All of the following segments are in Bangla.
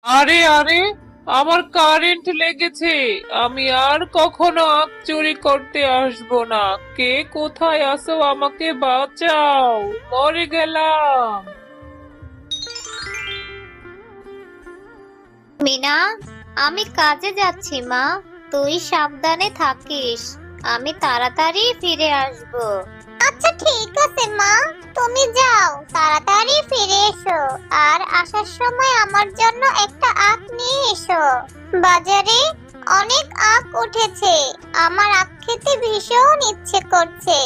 আরে আরে, আমার কারেন্ট লেগেছে। আমি আর কখনো আখ চুরি করতে আসবো না। কে কোথায় আছো, আমাকে বাঁচাও, মরে গেলাম। মিনা, আমি কাজে যাচ্ছি মা। তুই সাবধানে থাকিস। আমি তাড়াতাড়ি ফিরে আসব। আচ্ছা ঠিক আছে মা, তুমি যাও, তাড়াতাড়ি ফিরে এসো। আর আসার সময় আমার জন্য একটা আখ নিয়ে এসো। বাজারে অনেক আখ উঠেছে, আমার আখ খেতে ভীষণ ইচ্ছে করছে।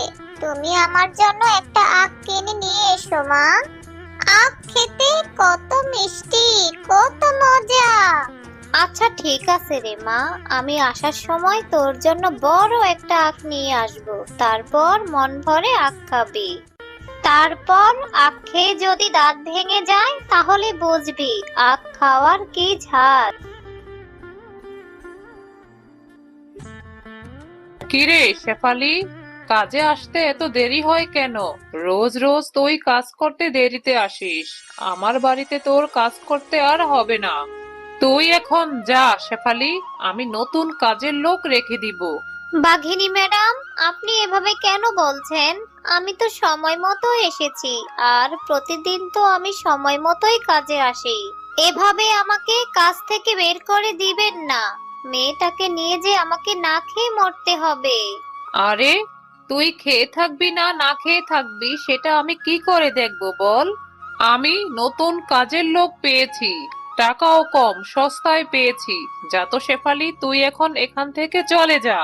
তুমি আমার জন্য একটা আখ কিনে নিয়ে এসো মা। আখ খেতে কত মিষ্টি, কত মজা। আচ্ছা ঠিক আছে রে মা, আমি আসার সময় তোর জন্য বড় একটা আখ নিয়ে আসব। তারপর মন ভরে আখ খাবি। তারপর আখ খেয়ে যদি দাঁত ভেঙে যায় তাহলে বুঝবি আখ খাওয়ার কি ঝাল। কিরে শেফালি, কাজে আসতে এত দেরি হয় কেন? রোজ রোজ তুই কাজ করতে দেরিতে আসিস। আমার বাড়িতে তোর কাজ করতে আর হবে না। তুই এখন যা শেফালি, আমি নতুন কাজের লোক রেখে দিব। বাঘিনী ম্যাডাম, আপনি এভাবে কেন বলছেন? আমি তো সময় মতো এসেছি, আর প্রতিদিন তো আমি সময় মতোই কাজে আসি। এভাবে আমাকে কাজ থেকে বের করে দিবেন না। মেয়েটাকে নিয়ে যে আমাকে না খেয়ে মরতে হবে। আরে, তুই খেয়ে থাকবি না না খেয়ে থাকবি সেটা আমি কি করে দেখবো বল? আমি নতুন কাজের লোক পেয়েছি, টাকাও কম, সস্তায় পেয়েছি। যা তো শেফালি, তুই এখন এখান থেকে চলে যা।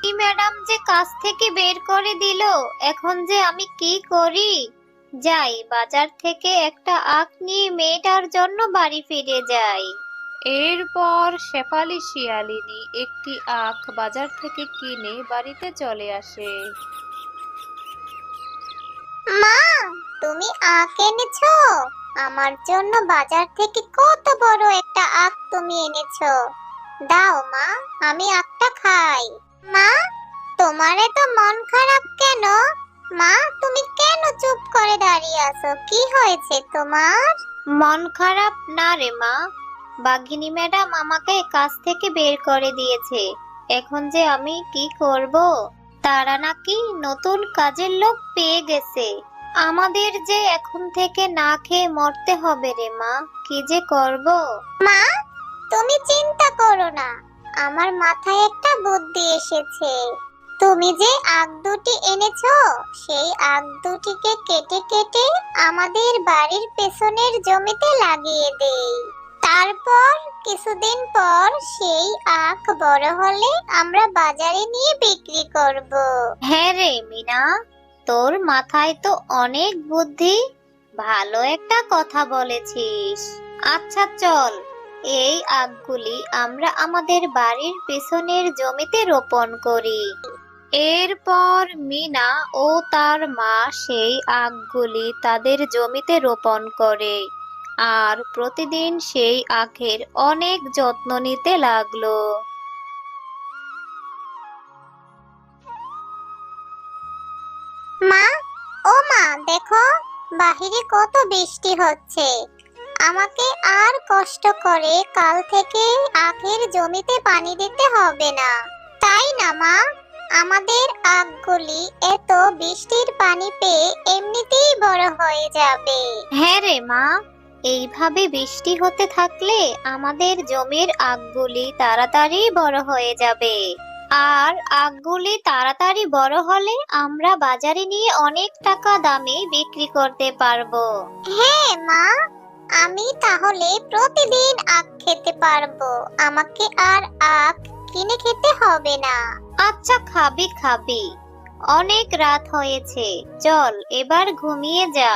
এই ম্যাডাম যে কাজ থেকে বের করে দিল, এখন যে আমি কি করি? যাই, বাজার থেকে একটা আখ নিয়ে মেয়েটার জন্য বাড়ি ফিরে যাই। এরপর শেফালি শিয়ালিনী একটি আখ বাজার থেকে কিনে বাড়িতে চলে আসে। মা, তুমি আখ এনেছো? আমার জন্য বাজার থেকে কত বড় একটা আখ তুমি এনেছো। দাও মা, আমি আখটা খাই। মা, তোমার এত মন খারাপ কেন? মা, তুমি কেন চুপ করে দাঁড়িয়ে আছো? কি হয়েছে তোমার? মন খারাপ না রে মা, বাঘিনী ম্যাডাম আমাকে কাজ থেকে বের করে দিয়েছে। এখন যে আমি কি করব? তারা নাকি নতুন কাজের লোক পেয়ে গেছে। আমাদের যে এখন থেকে না খেয়ে মরতে হবে রে মা, কি যে করব? মা, তুমি চিন্তা করো না, আমার মাথায় একটা বুদ্ধি এসেছে। তুমি যে আখ দুটি এনেছো, সেই আখ দুটিকে কেটে কেটে আমাদের বাড়ির পেছনের জমিতে লাগিয়ে দেই। তারপর কিছুদিন পর সেই আখ বড় হলে আমরা বাজারে নিয়ে বিক্রি করব। হ্যাঁ রে মিনা, তোর মাথায় তো অনেক বুদ্ধি। ভালো একটা কথা বলেছিস। আচ্ছা চল, এই আখগুলি আমরা আমাদের বাড়ির পেছনের জমিতে রোপণ করি। এরপর মিনা ও তার মা সেই আখগুলি তাদের জমিতে রোপণ করে, আর প্রতিদিন সেই আখের অনেক যত্ন নিতে লাগলো। মা, ও মা, দেখো বাহিরে কত বৃষ্টি হচ্ছে। আমাকে আর কষ্ট করে কাল থেকে আখের জমিতে পানি দিতে হবে না, তাই না মা? আমাদের আখগুলি এত বৃষ্টির পানি পেয়ে এমনিতেই বড় হয়ে যাবে। হ্যাঁ রে মা, এইভাবে বৃষ্টি হতে থাকলে আমাদের জমির আখগুলি তাড়াতাড়ি বড় হয়ে যাবে। আর আখগুলি তাড়াতাড়ি বড় হলে আমরা বাজারে নিয়ে অনেক টাকা দামে বিক্রি করতে পারবো। হ্যাঁ মা, আমি তাহলে প্রতিদিন আখ খেতে পারবো। আমাকে আর আখ কিনে খেতে হবে না। আচ্ছা খাবি খাবি, অনেক রাত হয়েছে, চল এবার ঘুমিয়ে যা।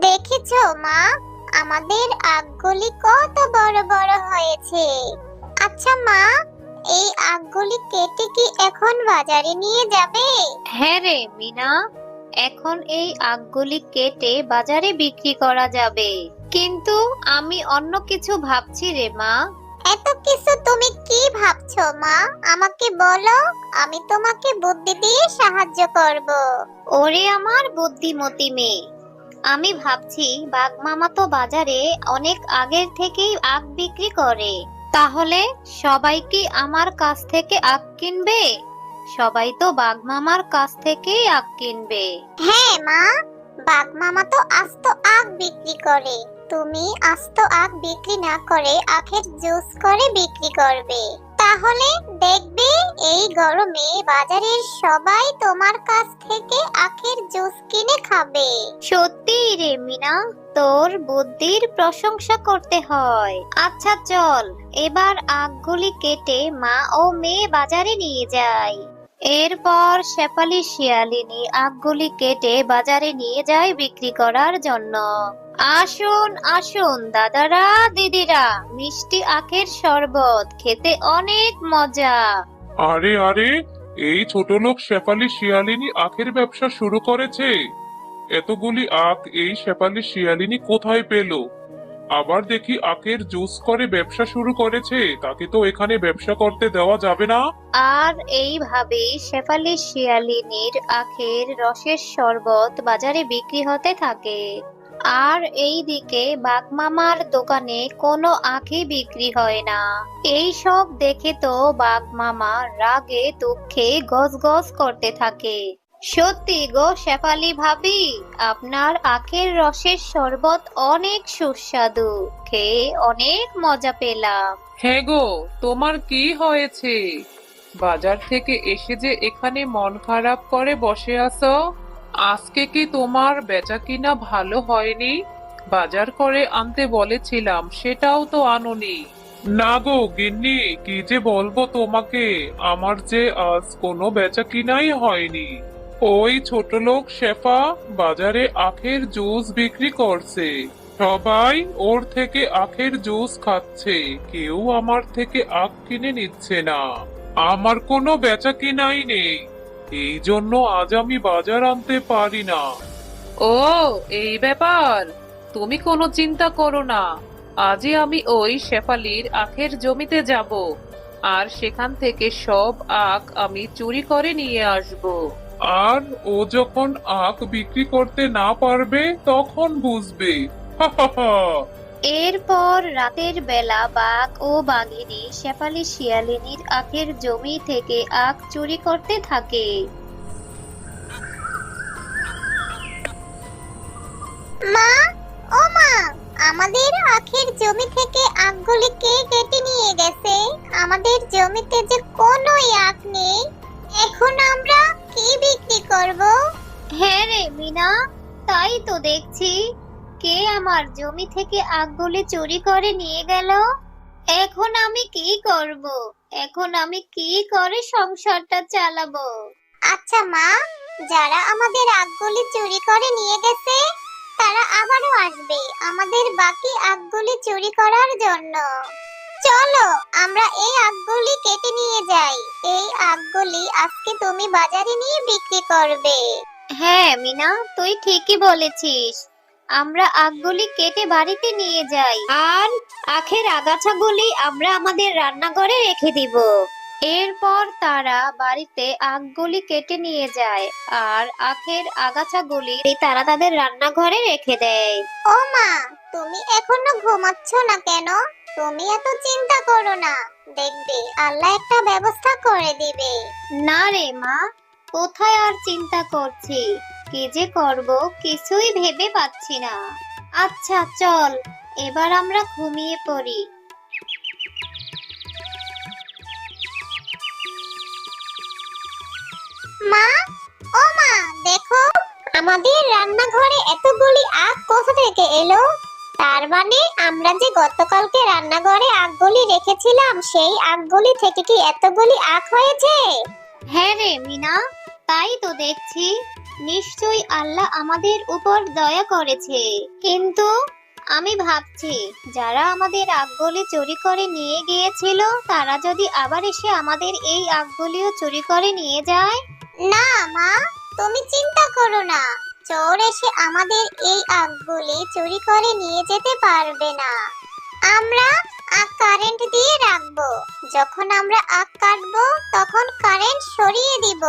দেখেছো মা, আমাদের আখগুলি কত বড় বড় হয়েছে। আচ্ছা মা, এই আখগুলি কেটে কি এখন বাজারে নিয়ে যাবে? হ্যাঁ রে মিনা, এখন এই আখগুলি কেটে বাজারে বিক্রি করা যাবে। কিন্তু আমি অন্য কিছু ভাবছি রে মা। এত কিছু তুমি কি ভাবছো মা? আমাকে বলো, আমি তোমাকে বুদ্ধি দিয়ে সাহায্য করব। ওরে আমার বুদ্ধিমতী মেয়ে, আমি ভাবছি বাঘ মামা তো বাজারে অনেক আগের থেকেই আখ বিক্রি করে। তাহলে সবাই কি আমার কাছ থেকে আখ কিনবে? সবাই তো বাঘ মামার কাছ থেকেই আখ কিনবে। হ্যাঁ মা, বাঘ মামা তো আস্ত আখ বিক্রি করে। তুমি আস্ত আখ বিক্রি না করে আখের জুস করে বিক্রি করবে। তাহলে দেখবে এই গরমে বাজারের সবাই তোমার কাছ থেকে আখের জুস কিনে খাবে। সত্যি রে মিনা, তোর বুদ্ধির প্রশংসা করতে হয়। আচ্ছা চল, এবার আখগুলি কেটে মা ও মেয়ে বাজারে নিয়ে যায়। এরপর শেফালি শিয়ালিনী আখগুলি কেটে বাজারে নিয়ে যায় বিক্রি করার জন্য। আসুন আসুন দাদারা দিদিরা, মিষ্টি আখের শরবত খেতে অনেক মজা। আরে আরে, এই ছোট লোক শেফালি শিয়ালিনী আখের ব্যবসা শুরু করেছে। এতগুলি আখ এই শেফালি শিয়ালিনী কোথায় পেল? আবার দেখি আখের জুস করে ব্যবসা শুরু করেছে। তাকে তো এখানে ব্যবসা করতে দেওয়া যাবে না। আর এইভাবেই শেফালি শিয়ালিনীর আখের রসের শরবত বাজারে বিক্রি হতে থাকে। আর এইদিকে বাঘ মামার দোকানে কোনো আখই বিক্রি হয় না। এই সব দেখে তো বাঘ মামা রাগে দুঃখে গজগজ করতে থাকে। সত্যি গো শেফালি ভাবি, আপনার আখের রসের শরবত অনেক সুস্বাদু, খেয়ে অনেক মজা পেলাম। হ্যাঁ গো, তোমার কি হয়েছে? বাজার থেকে এসে যে এখানে মন খারাপ করে বসে আছো? আজকে কি তোমার বেচাকিনা ভালো হয়নি? বাজার করে আনতে বলেছিলাম, সেটাও তো আনোনি। না গো গিন্নি, কি যে বলবো তোমাকে, আমার যে আজ কোনো বেচা কিনাই হয়নি। ওই ছোট লোক শেফা বাজারে আখের জুস বিক্রি করছে। সবাই ওর থেকে আখের জুস খাচ্ছে, কেউ আমার থেকে আখ কিনে নিচ্ছে না। আমার কোনো বেচা কিনাই নেই, এই জন্য আজ আমি বাজার আনতে পারি না। ও, এই ব্যাপার। তুমি কোনো চিন্তা করো না, আজই আমি ওই শেফালির আখের জমিতে যাব, আর সেখান থেকে সব আখ আমি চুরি করে নিয়ে আসব। আর ও যখন আখ বিক্রি করতে না পারবে তখন বুঝবে। হা হা হা। এরপর রাতের বেলা বাঘ ও বাঘিনী শেফালি শিয়ালিনীর আখের জমি থেকে আখ চুরি করতে থাকে। মা, ও মা, আমাদের আখের জমি থেকে আখগুলি কে কেটে নিয়ে গেছে? আমাদের জমিতে যে কোনোই আখ নেই। এখন আমরা কি বিক্রি করব? হ্যাঁ রে মিনা, তাই তো দেখছি। কে আমার জমি থেকে আখগুলি চুরি করে নিয়ে গেল? এখন আমি কি করব? এখন আমি কি করে সংসারটা চালাবো? আচ্ছা মা, যারা আমাদের আখগুলি চুরি করে নিয়ে গেছে তারা আবারও আসবে আমাদের বাকি আখগুলি চুরি করার জন্য। চলো আমরা এই আখগুলি কেটে নিয়ে যাই। এই আখগুলি আজকে তুমি বাজারে নিয়ে বিক্রি করবে। হ্যাঁ মিনা, তুই ঠিকই বলেছিস। আমরা আখগুলি কেটে বাড়িতে নিয়ে যাই, আর আখের আগাছাগুলি আমরা আমাদের রান্নাঘরে রেখে দিব। এরপর তারা বাড়িতে আখগুলি কেটে নিয়ে যায়, আর আখের আগাছাগুলি তারা তাদের রান্নাঘরে রেখে দেয়। ও মা, তুমি এখনো ঘুমাচ্ছ না কেন? তুমি এত চিন্তা করো না, দেখবে আল্লাহ একটা ব্যবস্থা করে দিবে। না রে মা, কোথায় আর চিন্তা করছি, কি যে করব কিছুই ভেবে পাচ্ছি না। আচ্ছা চল, এবার আমরা ঘুমিয়ে পড়ি। মা, ও মা, দেখো আমাদের রান্নাঘরে এতগুলি আখ কোথা থেকে এলো? তার মানে আমরা যে গতকালকে রান্নাঘরে আখগুলি রেখেছিলাম সেই আখগুলি থেকে কি এতগুলি আখ হয়েছে? হ্যাঁ রে মিনা, তাই তো দেখছি। নিশ্চয়ই আল্লাহ আমাদের উপর দয়া করেছে। কিন্তু আমি ভাবছি, যারা আমাদের আখগুলি চুরি করে নিয়ে গিয়েছিল তারা যদি আবার এসে আমাদের এই আখগুলিও চুরি করে নিয়ে যায়। না মা, তুমি চিন্তা করো না, চোর এসে আমাদের এই আখগুলি চুরি করে নিয়ে যেতে পারবে না। আমরা আখ কারেন্ট দিয়ে রাখবো। যখন আমরা আখ কাটবো তখন কারেন্ট সরিয়ে দিব।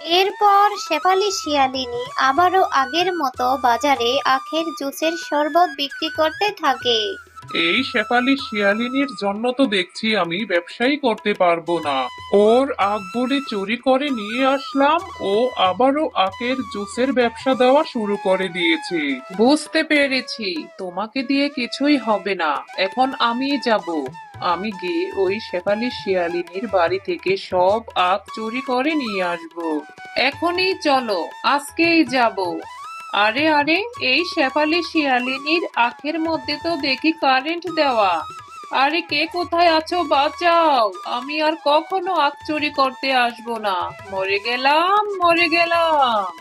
এরপর শেফালি শিয়ালিনী আবারও আগের মতো বাজারে আখের জুসের শরবত বিক্রি করতে থাকে। এই শেফালি শিয়ালিনীর জন্য তো দেখছি আমি ব্যবসাই করতে পারবো না। ওর আখ বলে চুরি করে নিয়ে আসলাম, ও আবারও আখের জুসের ব্যবসা দেওয়া শুরু করে দিয়েছে। বুঝতে পেরেছি, তোমাকে দিয়ে কিছুই হবে না। এখন আমি যাব। আমি গিয়ে ওই শেফালি শিয়ালিনীর বাড়ি থেকে সব আখ চুরি করে নিয়ে আসবো। এখনই চলো, আজকেই যাব। আরে আরে, এই শেফালি শিয়ালিনীর আখের মধ্যে তো দেখি কারেন্ট দেওয়া। আরে কে কোথায় আছো, বাঁচাও! আমি আর কখনো আখ চুরি করতে আসবো না। মরে গেলাম, মরে গেলাম।